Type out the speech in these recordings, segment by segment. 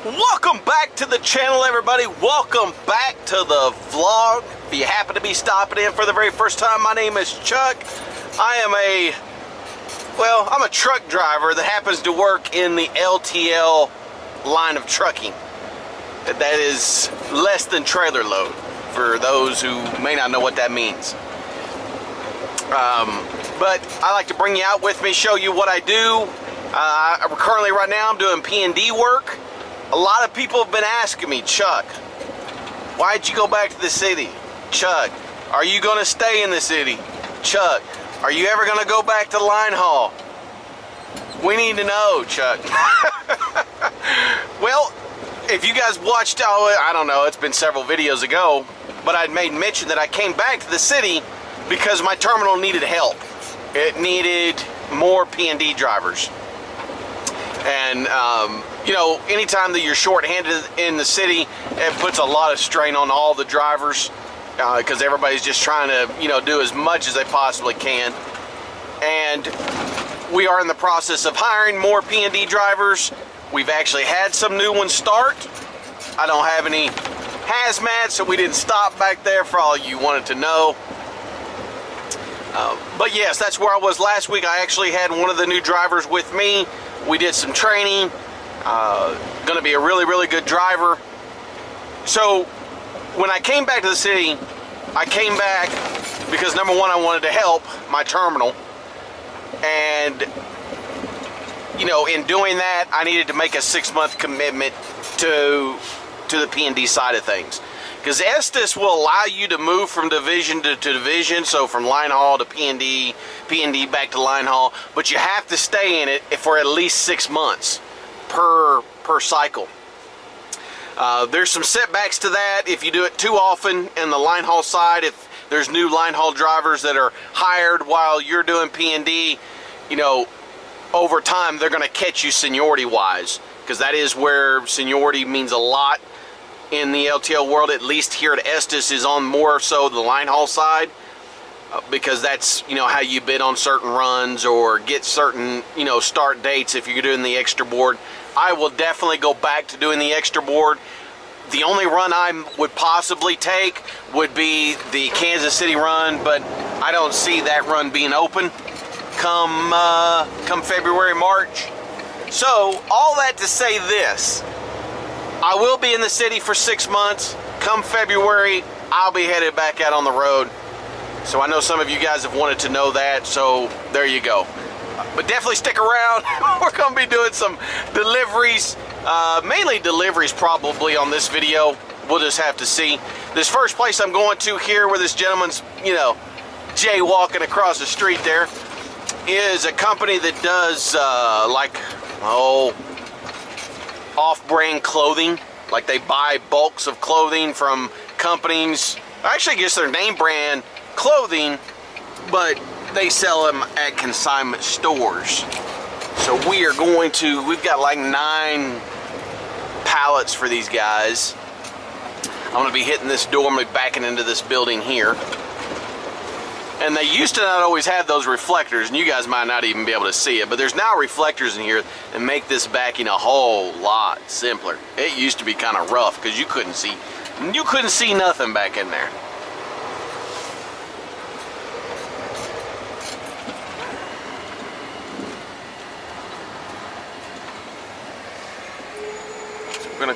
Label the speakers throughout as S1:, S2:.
S1: Welcome back to the channel, everybody. Welcome back to the vlog. If you happen to be stopping in for the very first time, my name is Chuck. I'm a truck driver that happens to work in the LTL line of trucking. That is less than trailer load, for those who may not know what that means. But I like to bring you out with me, show you what I do. Currently right now I'm doing P&D work. A lot of people have been asking me, Chuck, why'd you go back to the city? Chuck, are you going to stay in the city? Chuck, are you ever going to go back to line haul? We need to know, Chuck. Well, if you guys watched, I don't know, it's been several videos ago, but I'd made mention that I came back to the city because my terminal needed help. It needed more P&D drivers. And, you know, anytime that you're short-handed in the city, it puts a lot of strain on all the drivers because everybody's just trying to, you know, do as much as they possibly can. And we are in the process of hiring more P&D drivers. We've actually had some new ones start. I don't have any hazmat, so we didn't stop back there for all you wanted to know. But yes, that's where I was last week. I actually had one of the new drivers with me. We did some training. Gonna be a really, really good driver. So when I came back to the city, I came back because number one, I wanted to help my terminal. And, you know, in doing that, I needed to make a 6-month commitment to the P&D side of things. Because Estes will allow you to move from division to division, so from line haul to P&D, P&D back to line haul, but you have to stay in it for at least 6 months per cycle. There's some setbacks to that if you do it too often in the line haul side. If there's new line haul drivers that are hired while you're doing P&D, you know, over time they're going to catch you seniority wise, because that is where seniority means a lot in the LTL world. At least here at Estes is on more so the line haul side, because that's, you know, how you bid on certain runs or get certain, you know, start dates if you're doing the extra board. I will definitely go back to doing the extra board. The only run I would possibly take would be the Kansas City run, but I don't see that run being open come February, March. So all that to say this, I will be in the city for 6 months. Come February, I'll be headed back out on the road. So I know some of you guys have wanted to know that, so there you go. But definitely stick around. We're going to be doing some deliveries, mainly deliveries probably on this video. We'll just have to see. This first place I'm going to here, where this gentleman's, you know, jaywalking across the street there, is a company that does off-brand clothing. Like they buy bulks of clothing from companies. I actually guess they're name brand clothing, but they sell them at consignment stores. So we've got like 9 pallets for these guys. I'm gonna be hitting this door. I'm gonna be backing into this building here. And they used to not always have those reflectors, and you guys might not even be able to see it, but there's now reflectors in here that make this backing a whole lot simpler. It used to be kind of rough because you couldn't see nothing back in there. So we're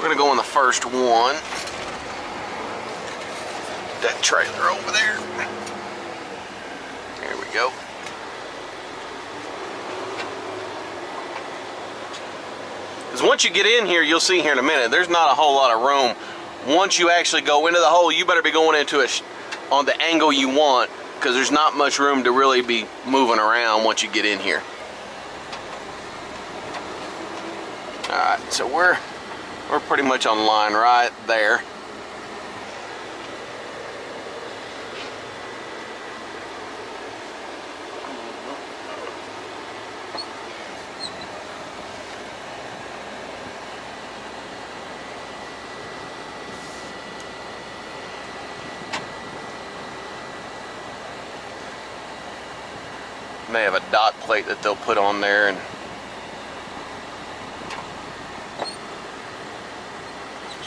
S1: gonna go in the first one. That trailer over there. There we go. Because once you get in here, you'll see here in a minute, there's not a whole lot of room. Once you actually go into the hole, you better be going into it on the angle you want, because there's not much room to really be moving around once you get in here. Alright, so we're pretty much on line right there. They have a dot plate that they'll put on there, and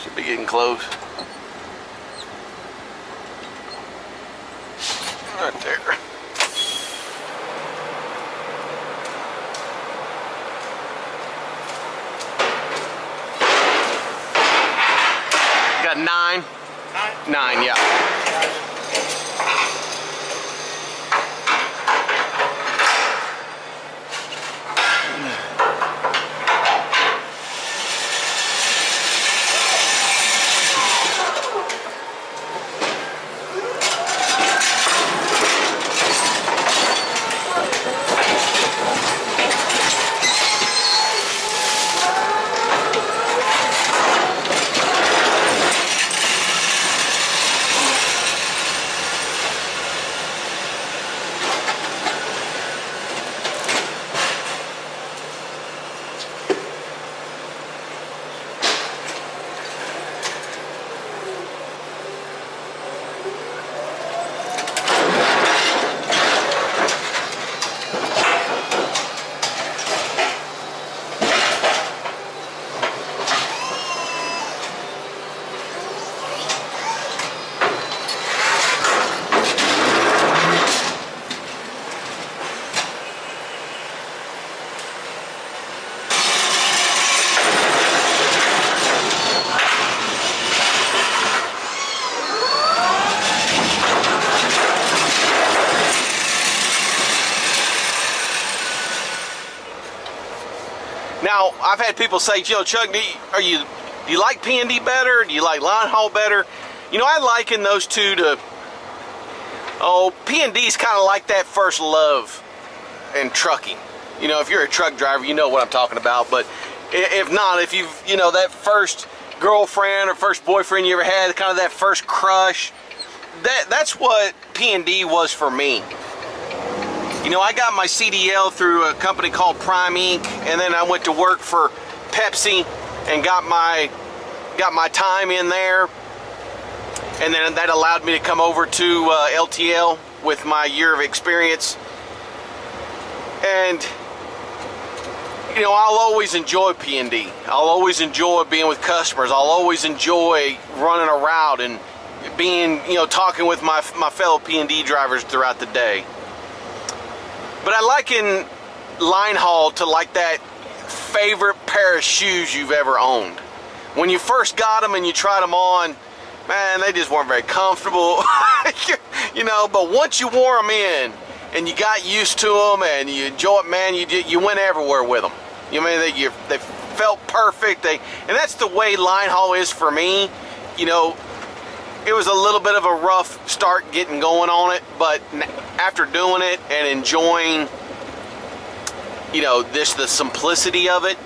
S1: Should be getting close. Right there. Got 9? 9, yeah. Now, I've had people say, you know, Chuck, do you like P&D better? Do you like line haul better? You know, I liken those two to, P&D is kind of like that first love in trucking. You know, if you're a truck driver, you know what I'm talking about. But if not, if you've, you know, that first girlfriend or first boyfriend you ever had, kind of that first crush, that's what P&D was for me. You know, I got my CDL through a company called Prime Inc., and then I went to work for Pepsi and got my time in there, and then that allowed me to come over to LTL with my year of experience. And you know, I'll always enjoy P&D. I'll always enjoy being with customers. I'll always enjoy running a route and being, you know, talking with my fellow P&D drivers throughout the day. But I liken line haul to like that favorite pair of shoes you've ever owned. When you first got them and you tried them on, man, they just weren't very comfortable. You know, but once you wore them in and you got used to them and you enjoy it, man, you went everywhere with them. You know, they felt perfect. And that's the way line haul is for me. You know, it was a little bit of a rough start getting going on it, but after doing it and enjoying, you know, the simplicity of it.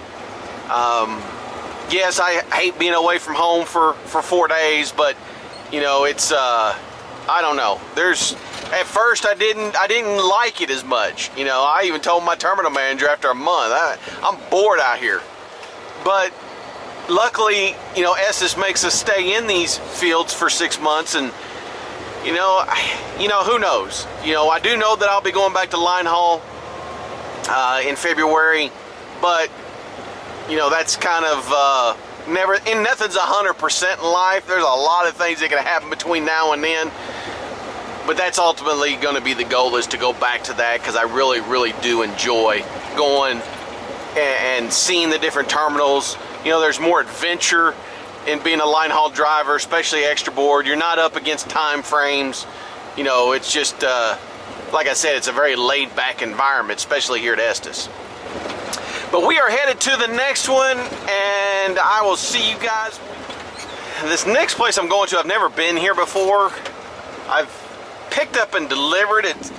S1: Yes, I hate being away from home for 4 days, but you know, it's I don't know. At first I didn't like it as much. You know, I even told my terminal manager after a month, I'm bored out here. But luckily, you know, Estes makes us stay in these fields for 6 months, and you know, who knows? You know, I do know that I'll be going back to line haul in February, but you know, that's kind of nothing's 100% in life. There's a lot of things that can happen between now and then, but that's ultimately going to be the goal, is to go back to that, because I really, really do enjoy going and seeing the different terminals. You know, there's more adventure in being a line haul driver, especially extra board. You're not up against time frames. You know, it's just, like I said, it's a very laid back environment, especially here at Estes. But we are headed to the next one, and I will see you guys. This next place I'm going to, I've never been here before. I've picked up and delivered at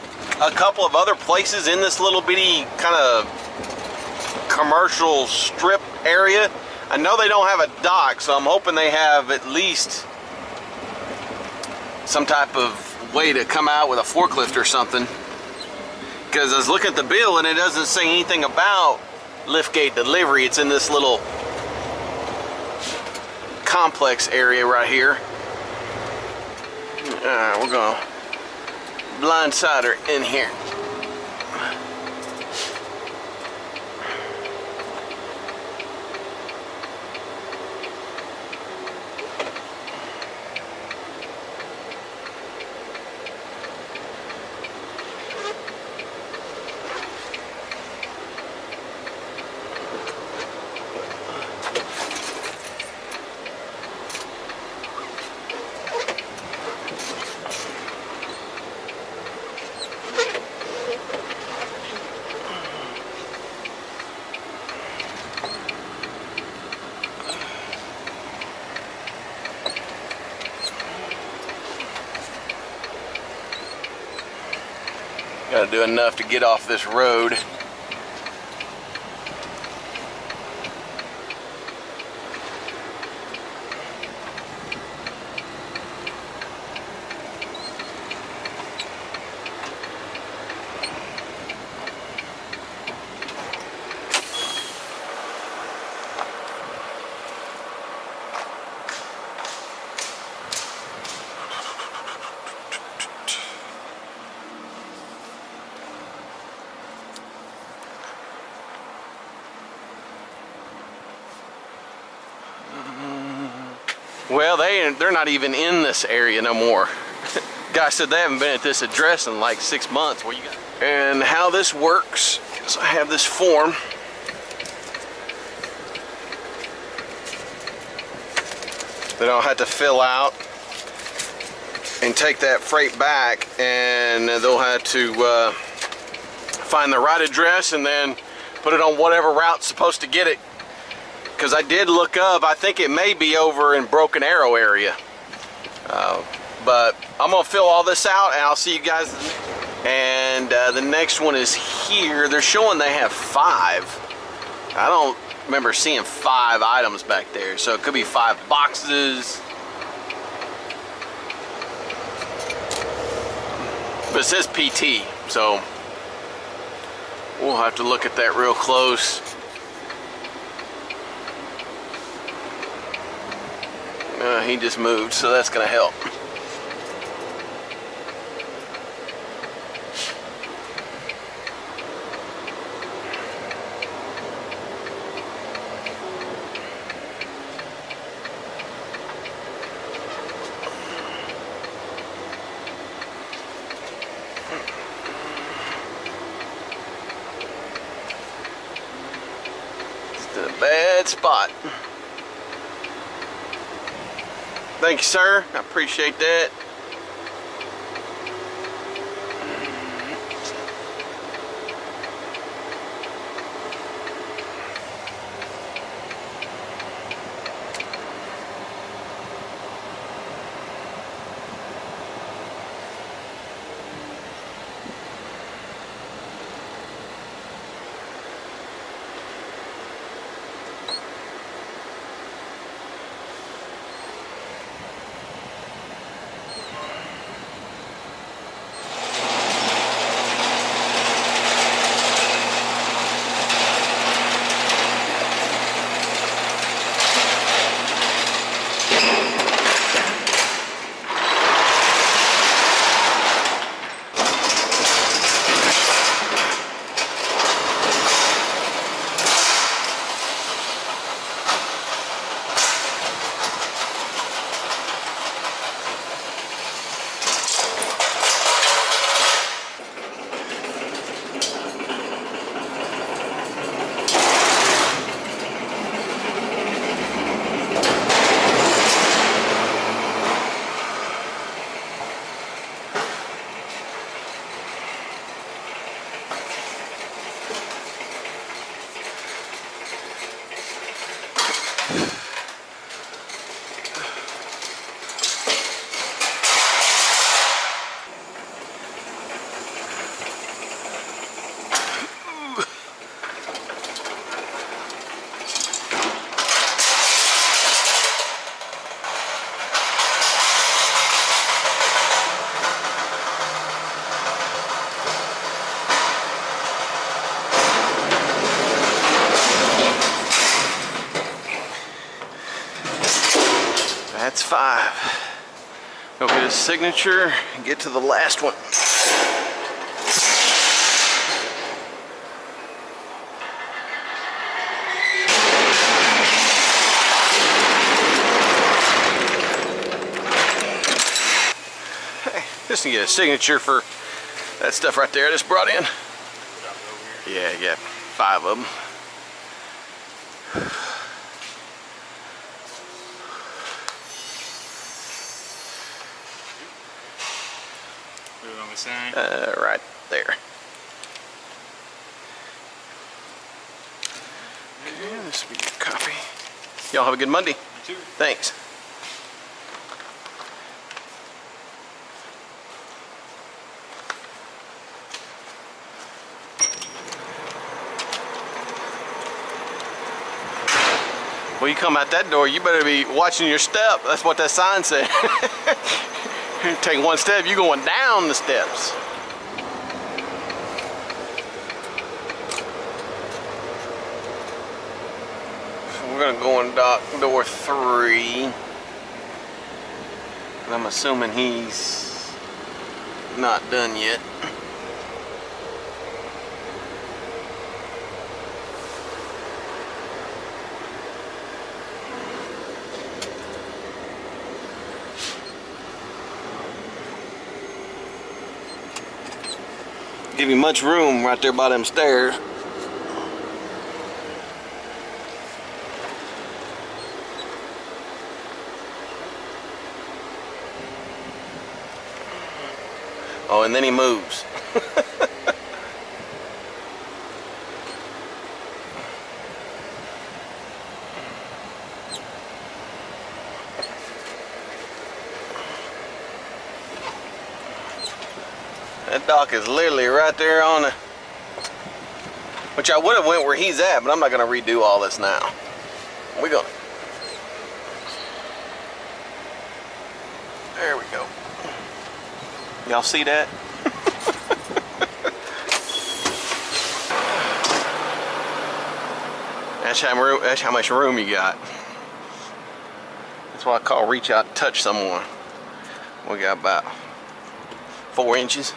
S1: a couple of other places in this little bitty kind of commercial strip area. I know they don't have a dock, so I'm hoping they have at least some type of way to come out with a forklift or something. Because I was looking at the bill and it doesn't say anything about liftgate delivery. It's in this little complex area right here. We're gonna blindside her in here. Gotta do enough to get off this road. Well, they're not even in this area no more. Guy said they haven't been at this address in like 6 months. What you got? And how this works is I have this form. That I'll have to fill out and take that freight back, and they'll have to find the right address and then put it on whatever route's supposed to get it. Because I did look up, I think it may be over in Broken Arrow area. But I'm gonna fill all this out and I'll see you guys. And the next one is here. They're showing they have 5. I don't remember seeing 5 items back there. So it could be 5 boxes. But it says PT, so we'll have to look at that real close. He just moved, so that's gonna help. It's a bad spot. Thank you, sir. I appreciate that. That's 5. Go get his signature and get to the last one. Hey, just to get a signature for that stuff right there I just brought in. Yeah, you got 5 of them. Right there. Okay, this will be your copy. Y'all have a good Monday. You too. Thanks. Well, you come out that door, you better be watching your step. That's what that sign said. Take one step, you're going down the steps. So we're gonna go in dock door 3. And I'm assuming he's not done yet. Give you much room right there by them stairs. Oh, and then he moves. That dock is literally right there on the, which I would have went where he's at, but I'm not gonna redo all this now. We're gonna, there we go. Y'all see that? That's how much room you got. That's what I call reach out and touch someone. We got about 4 inches.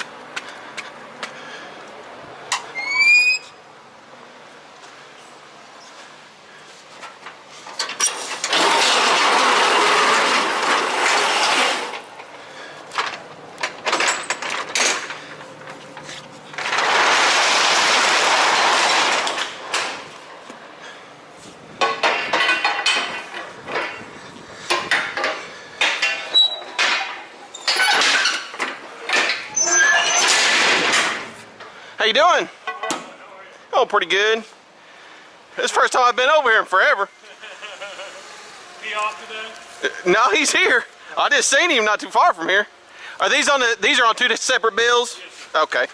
S1: How you doing? Oh, pretty good. It's the first time I've been over here in forever.
S2: He off today?
S1: No, he's here. I just seen him not too far from here. Are these on the? These are on 2 separate bills? Yes. Okay.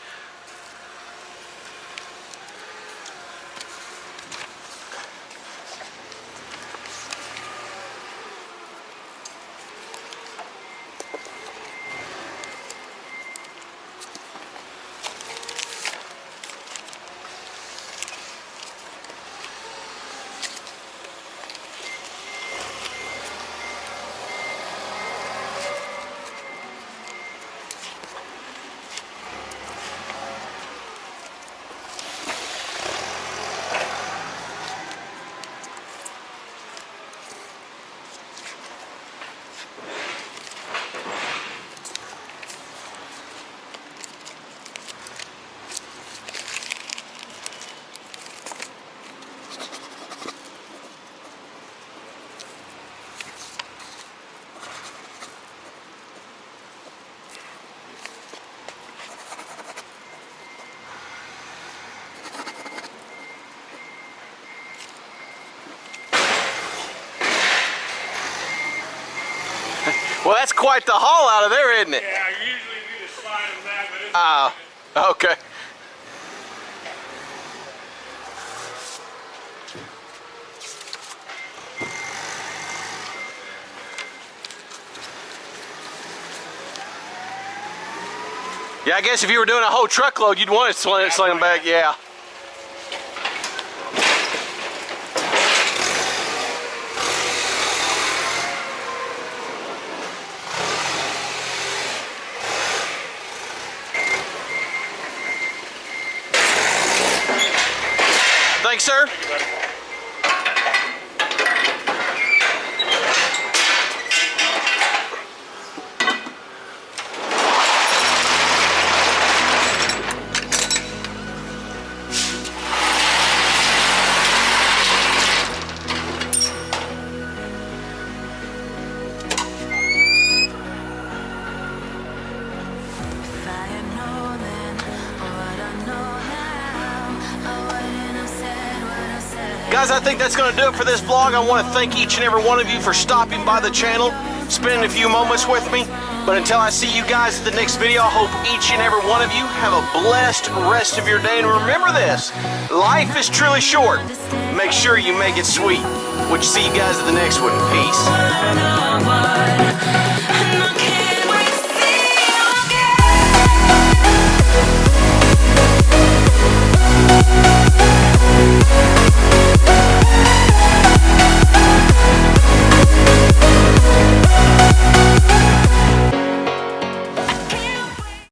S1: Well, that's quite the haul out of there, isn't it?
S2: Yeah, I usually do the slide of that, but it's
S1: okay. Yeah, I guess if you were doing a whole truckload, you'd want to sling them back, yeah. Thanks, sir.
S2: Thank you, buddy.
S1: Guys, I think that's going to do it for this vlog. I want to thank each and every one of you for stopping by the channel, spending a few moments with me. But until I see you guys at the next video, I hope each and every one of you have a blessed rest of your day. And remember this, life is truly short. Make sure you make it sweet. We'll see you guys at the next one. Peace.